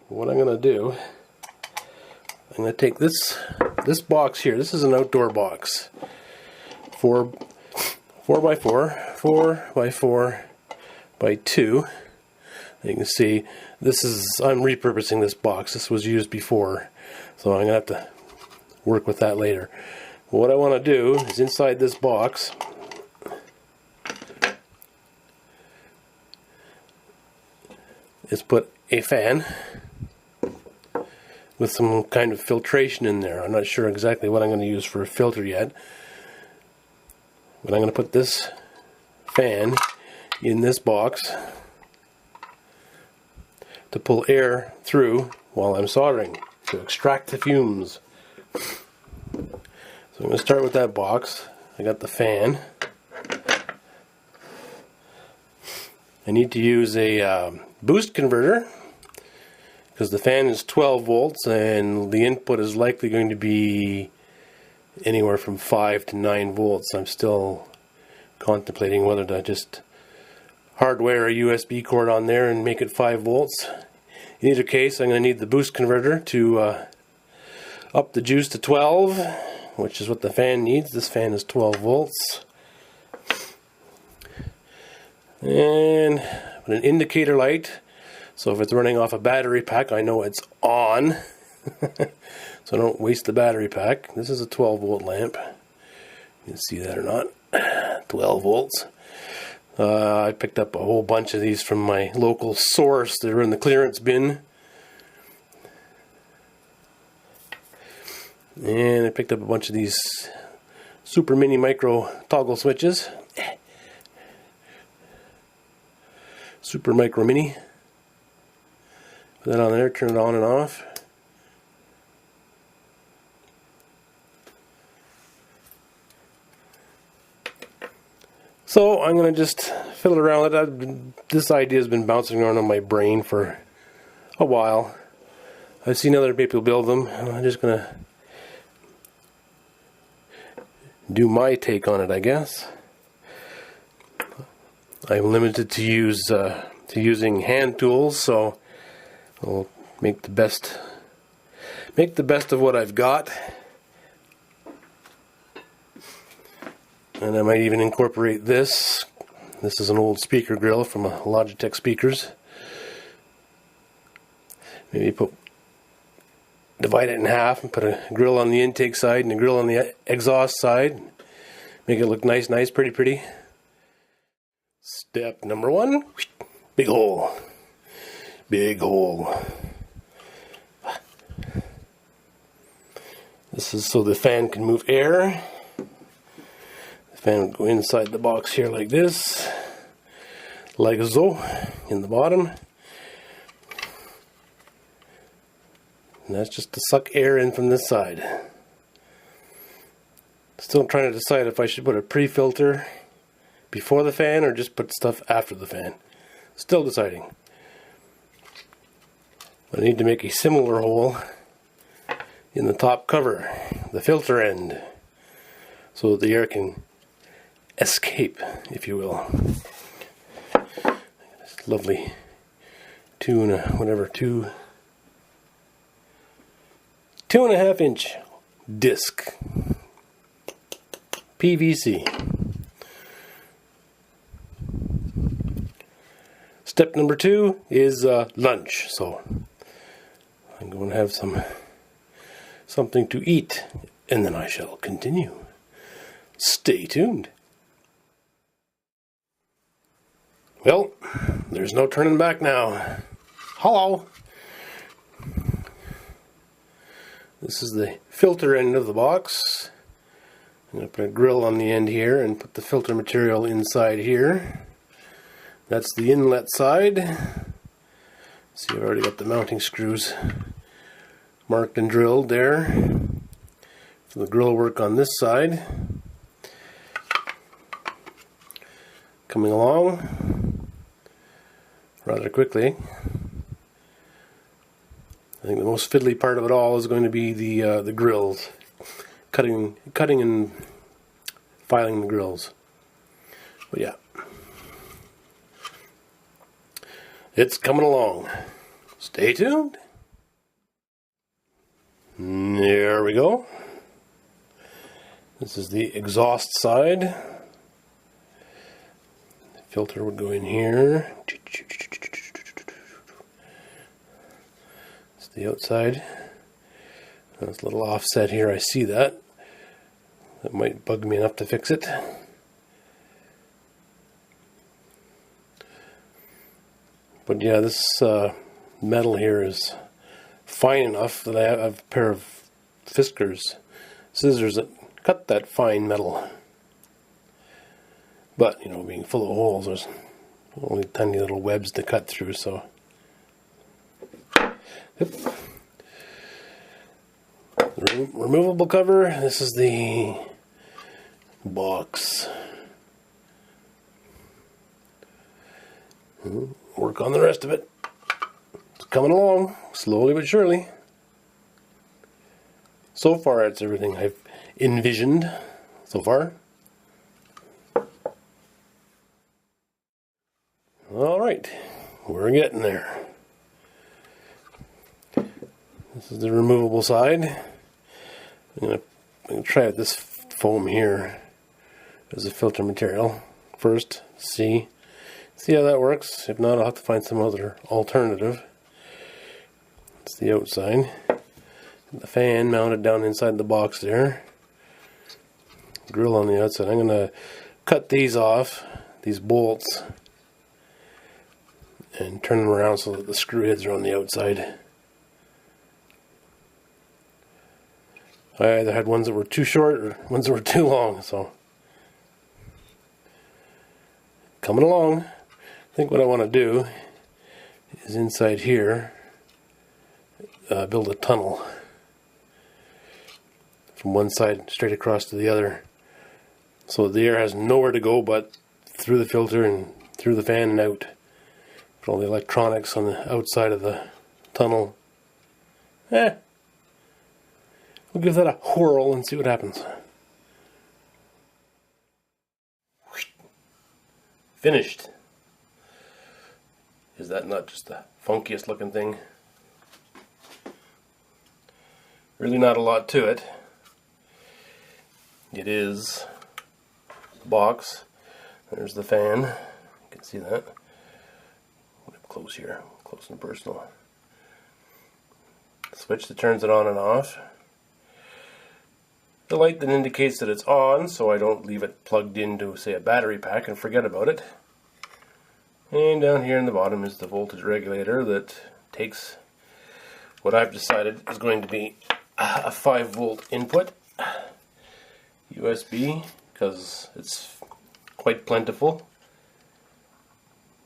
what I'm going to do, I'm going to take this box here. This is an outdoor box. 4x4, 4x4 by 2. You can see I'm repurposing this box. This was used before, so I'm going to have to work with that later. What I want to do is inside this box is put a fan with some kind of filtration in there. I'm not sure exactly what I'm going to use for a filter yet, but I'm going to put this fan in this box to pull air through while I'm soldering, to extract the fumes. So I'm going to start with that box. I got the fan. I need to use a boost converter because the fan is 12 volts and the input is likely going to be anywhere from 5 to 9 volts. I'm still contemplating whether to just hardwire a USB cord on there and make it 5 volts. In either case, I'm going to need the boost converter to up the juice to 12, which is what the fan needs. This fan is 12 volts. And an indicator light, so if it's running off a battery pack, I know it's on. So I don't waste the battery pack. This is a 12 volt lamp. You can see that or not. 12 volts. I picked up a whole bunch of these from my local source. They were in the clearance bin. And I picked up a bunch of these super mini micro toggle switches. Super micro mini. Put that on there, turn it on and off. So I'm going to just fiddle around with it. This idea has been bouncing around on my brain for a while. I've seen other people build them. I'm just going to do my take on it, I guess. I'm limited to using hand tools, so I'll make the best of what I've got. And I might even incorporate this. This is an old speaker grill from a Logitech speakers. Maybe divide it in half and put a grill on the intake side and a grill on the exhaust side. Make it look nice, pretty. Step number 1, big hole. Big hole. This is so the fan can move air. The fan would go inside the box here like this, like so, in the bottom. And that's just to suck air in from this side. Still trying to decide if I should put a pre-filter before the fan or just put stuff after the fan. Still deciding. I need to make a similar hole in the top cover, the filter end, so that the air can escape, if you will. This lovely 2.5 inch disc, PVC. Step number 2 is lunch. So I'm going to have something to eat, and then I shall continue. Stay tuned. Well, there's no turning back now. Hello. This is the filter end of the box. I'm going to put a grill on the end here and put the filter material inside here. That's the inlet side. See, I've already got the mounting screws marked and drilled there for the grill work on this side. Coming along rather quickly. I think the most fiddly part of it all is going to be the grills, cutting and filing the grills. But yeah, it's coming along. Stay tuned. There we go. This is the exhaust side. The filter would go in here. It's the outside. There's a little offset here, I see that. That might bug me enough to fix it. But yeah, this metal here is fine enough that I have a pair of Fiskars scissors that cut that fine metal. But, you know, being full of holes, there's only tiny little webs to cut through, so. Yep. The removable cover, this is the box. Work on the rest of it. It's coming along, slowly but surely. So far, it's everything I've envisioned so far. Alright, we're getting there. This is the removable side. I'm going to try out this foam here as a filter material first. See how that works. If not, I'll have to find some other alternative. It's the outside. The fan mounted down inside the box there. Grill on the outside. I'm going to cut these off, these bolts, and turn them around so that the screw heads are on the outside. I either had ones that were too short or ones that were too long, so coming along. I think what I want to do is inside here build a tunnel from one side straight across to the other, so the air has nowhere to go but through the filter and through the fan and out. Put all the electronics on the outside of the tunnel. We'll give that a whirl and see what happens. Finished. Is that not just the funkiest looking thing? Really not a lot to it. It is a box. There's the fan. You can see that. Up close here, close and personal. Switch that turns it on and off. The light that indicates that it's on, so I don't leave it plugged into, say, a battery pack and forget about it. And down here in the bottom is the voltage regulator that takes what I've decided is going to be a 5-volt input USB, because it's quite plentiful.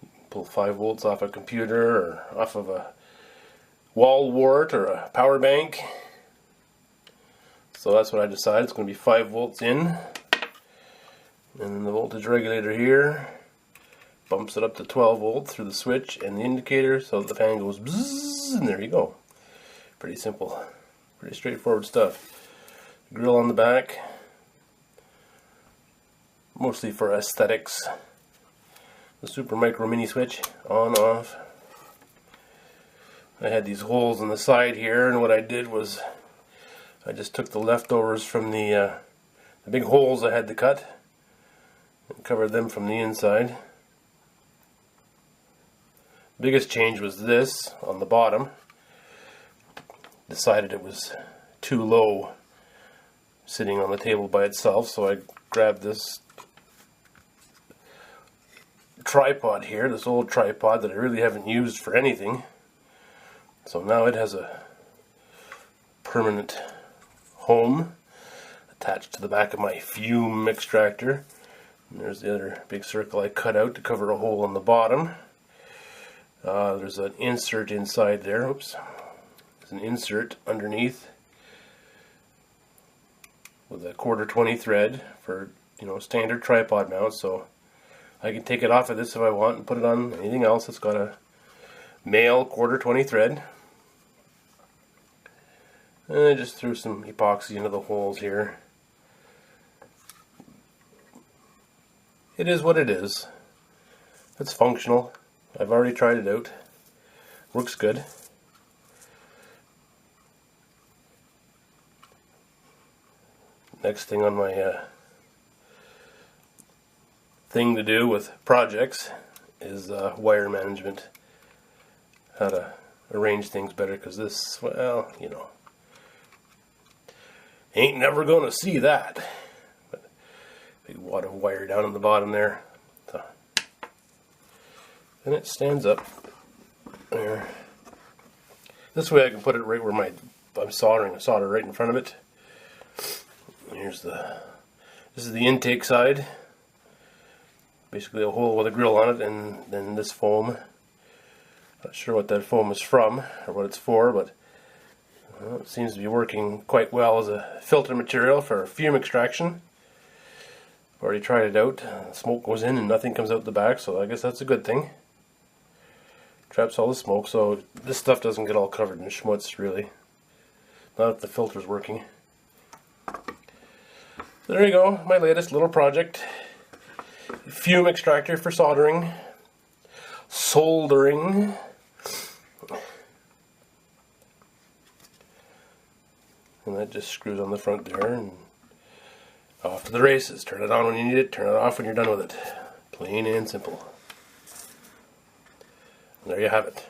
You can pull 5 volts off a computer or off of a wall wart or a power bank. So that's what I decided. It's going to be 5 volts in. And then the voltage regulator here bumps it up to 12 volts through the switch and the indicator, so the fan goes bzzz, and there you go. Pretty simple. Pretty straightforward stuff. Grill on the back. Mostly for aesthetics. The super micro mini switch, on, off. I had these holes in the side here, and what I did was I just took the leftovers from the big holes I had to cut and covered them from the inside. Biggest change was this on the bottom. Decided it was too low sitting on the table by itself, so I grabbed this tripod here, this old tripod that I really haven't used for anything. So now it has a permanent home attached to the back of my fume extractor. And there's the other big circle I cut out to cover a hole on the bottom. There's an insert inside there. Oops. There's an insert underneath with a 1/4-20 thread for, you know, standard tripod mount. So I can take it off of this if I want and put it on anything else that's got a male 1/4-20 thread. And I just threw some epoxy into the holes here. It is what it is. It's functional. I've already tried it out. Works good. next thing on my thing to do with projects is wire management. How to arrange things better, because this, well, you know, ain't never gonna see that. But big wad of wire down in the bottom there. So, and it stands up there. This way I can put it right where I'm soldering. I solder right in front of it. And this is the intake side. Basically a hole with a grill on it, and then this foam. Not sure what that foam is from or what it's for, but well, it seems to be working quite well as a filter material for fume extraction. I've already tried it out. Smoke goes in and nothing comes out the back, so I guess that's a good thing. Traps all the smoke, so this stuff doesn't get all covered in schmutz, really. Not if the filter's working. There you go, my latest little project. Fume extractor for soldering. Soldering. And that just screws on the front there, and off to the races. Turn it on when you need it, turn it off when you're done with it. Plain and simple. And there you have it.